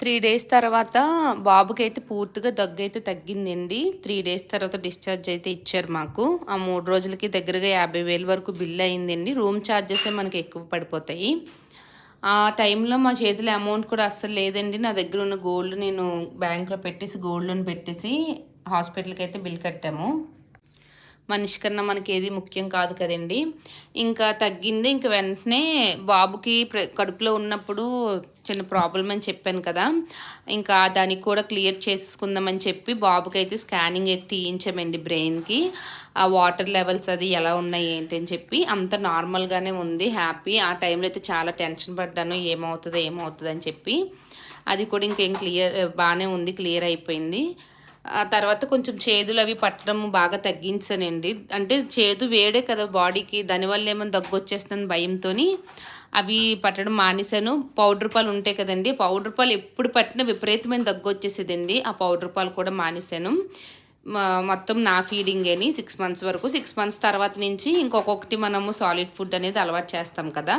3 days తర్వాత బాబుకైతే పూర్తిగా దగ్గైతే తగ్గిందండి. 3 డేస్ తర్వాత డిశ్చార్జ్ అయితే ఇచ్చారు మాకు. ఆ 3 రోజులకి దగ్గరగా 50,000 వరకు బిల్ అయిందండి. రూమ్ ఛార్జెసే మనకి ఎక్కువ పడిపోతాయి. ఆ టైంలో మా చేతిలో అమౌంట్ కూడా అస్సలు లేదండి. నా దగ్గర ఉన్న గోల్డ్ నేను బ్యాంక్‌లో పెట్టేసి గోల్డ్ లోన్ పెట్టేసి హాస్పిటల్‌కైతే బిల్ కట్టాము. మనిషి కన్నా మనకేది ముఖ్యం కాదు కదండీ. ఇంకా తగ్గింది. ఇంక వెంటనే బాబుకి కడుపులో ఉన్నప్పుడు చిన్న ప్రాబ్లమ్ అని చెప్పాను కదా! ఇంకా దానికి కూడా క్లియర్ చేసుకుందామని చెప్పి బాబుకైతే స్కానింగ్ అయితే తీయించామండి బ్రెయిన్‌కి. ఆ వాటర్ లెవెల్స్ అది ఎలా ఉన్నాయి ఏంటి అని చెప్పి అంతా నార్మల్‌గానే ఉంది. హ్యాపీ. ఆ టైంలో అయితే చాలా టెన్షన్ పడ్డాను. ఏమవుతదో అని చెప్పి. అది కూడా ఇంకేం బానే ఉంది. క్లియర్ అయిపోయింది. ఆ తర్వాత కొంచెం చేదులు అవి పట్టడం బాగా తగ్గించానండి. అంటే చేదు వేడే కదా బాడీకి. దానివల్ల ఏమైనా దగ్గొచ్చేస్తుందని భయంతోని అవి పట్టడం మానేశాను. పౌడర్ పాలు ఉంటాయి కదండీ! పౌడర్ పాలు ఎప్పుడు పట్టినా విపరీతమైన దగ్గొచ్చేసేదండి. ఆ పౌడర్ పాలు కూడా మానేశాను. మొత్తం నా ఫీడింగేని 6 మంత్స్ వరకు. 6 మంత్స్ తర్వాత నుంచి ఇంకొకటి మనము సాలిడ్ ఫుడ్ అనేది అలవాటు చేస్తాం కదా!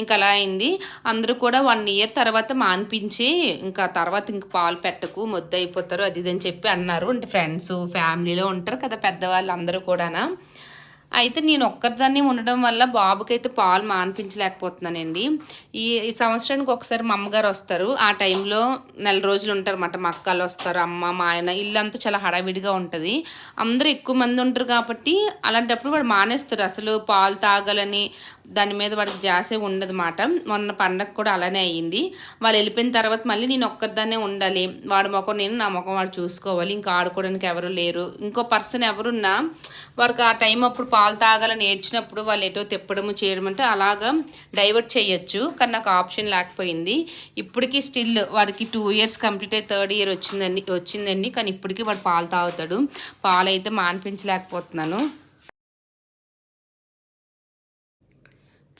ఇంక అలా అయింది. అందరూ కూడా 1 ఇయర్ తర్వాత మాన్పించి ఇంకా తర్వాత ఇంక పాలు పెట్టకు మొద్దయిపోతారు అది ఇది అని చెప్పి అన్నారు. అంటే ఫ్రెండ్స్, ఫ్యామిలీలో ఉంటారు కదా పెద్దవాళ్ళు అందరూ కూడానా. అయితే నేను ఒక్కరిదాన్నే ఉండడం వల్ల బాబుకైతే పాలు మాన్పించలేకపోతున్నానండి. ఈ సంవత్సరానికి ఒకసారి మా అమ్మగారు వస్తారు. ఆ టైంలో నెల రోజులు ఉంటారన్నమాట. మా అక్కలు వస్తారు, అమ్మ, మా ఆయన, ఇల్లంతా చాలా హడావిడిగా ఉంటుంది. అందరూ ఎక్కువ మంది ఉంటారు కాబట్టి అలాంటప్పుడు వాడు మానేస్తారు. అసలు పాలు తాగాలని దాని మీద వాడికి ధ్యాసే ఉండదన్నమాట. మొన్న పండగ కూడా అలానే అయ్యింది. వాళ్ళు వెళ్ళిపోయిన తర్వాత మళ్ళీ నేను ఒక్కరిదాన్నే ఉండాలి. వాడి ముఖం నేను, నా ముఖం వాడు చూసుకోవాలి. ఇంకా ఆడుకోవడానికి ఎవరు లేరు. ఇంకో పర్సన్ ఎవరున్నా వారికి ఆ టైం అప్పుడు పాలు తాగాలని ఏడ్చినప్పుడు వాళ్ళు ఎటో తిప్పడము చేయడం అంటే అలాగా డైవర్ట్ చేయొచ్చు. కానీ నాకు ఆప్షన్ లేకపోయింది. ఇప్పటికీ స్టిల్ వాడికి 2 ఇయర్స్ కంప్లీట్ అయ్యి 3rd ఇయర్ వచ్చిందండి. కానీ ఇప్పటికీ వాడు పాలు తాగుతాడు. పాలు అయితే మాన్పించలేకపోతున్నాను.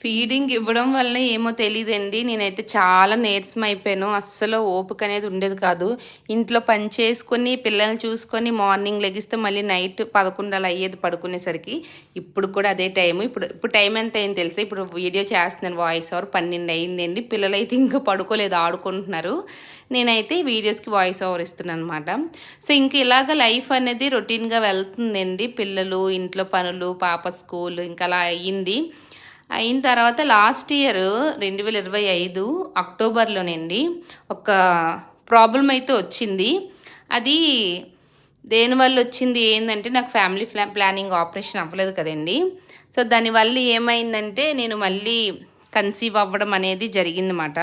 ఫీడింగ్ ఇవ్వడం వల్ల ఏమో తెలీదండి. నేనైతే చాలా నీరసం అయిపోయాను. అస్సలు ఓపిక అనేది ఉండేది కాదు. ఇంట్లో పని చేసుకొని, పిల్లల్ని చూసుకొని మార్నింగ్ లెగిస్తే మళ్ళీ నైట్ 11 అలా అయ్యేది పడుకునేసరికి. ఇప్పుడు కూడా అదే టైము. ఇప్పుడు టైం ఎంత అయింది తెలుసా? ఇప్పుడు వీడియో చేస్తున్నాను వాయిస్ ఓవర్ 12 అయిందండి. పిల్లలైతే ఇంకా పడుకోలేదు, ఆడుకుంటున్నారు. నేనైతే వీడియోస్కి వాయిస్ ఓవర్ ఇస్తున్నాను అనమాట. సో ఇంక ఇలాగ లైఫ్ అనేది రొటీన్గా వెళ్తుందండి. పిల్లలు, ఇంట్లో పనులు, పాప స్కూల్ ఇంకా అలా అయ్యింది. అయిన తర్వాత లాస్ట్ ఇయర్ 2025 అక్టోబర్లోనండి ఒక ప్రాబ్లం అయితే వచ్చింది. అది దేనివల్ల వచ్చింది ఏంటంటే నాకు ఫ్యామిలీ ప్లానింగ్ ఆపరేషన్ అవ్వలేదు కదండి. సో దానివల్ల ఏమైందంటే నేను మళ్ళీ కన్సీవ్ అవ్వడం అనేది జరిగిందన్నమాట.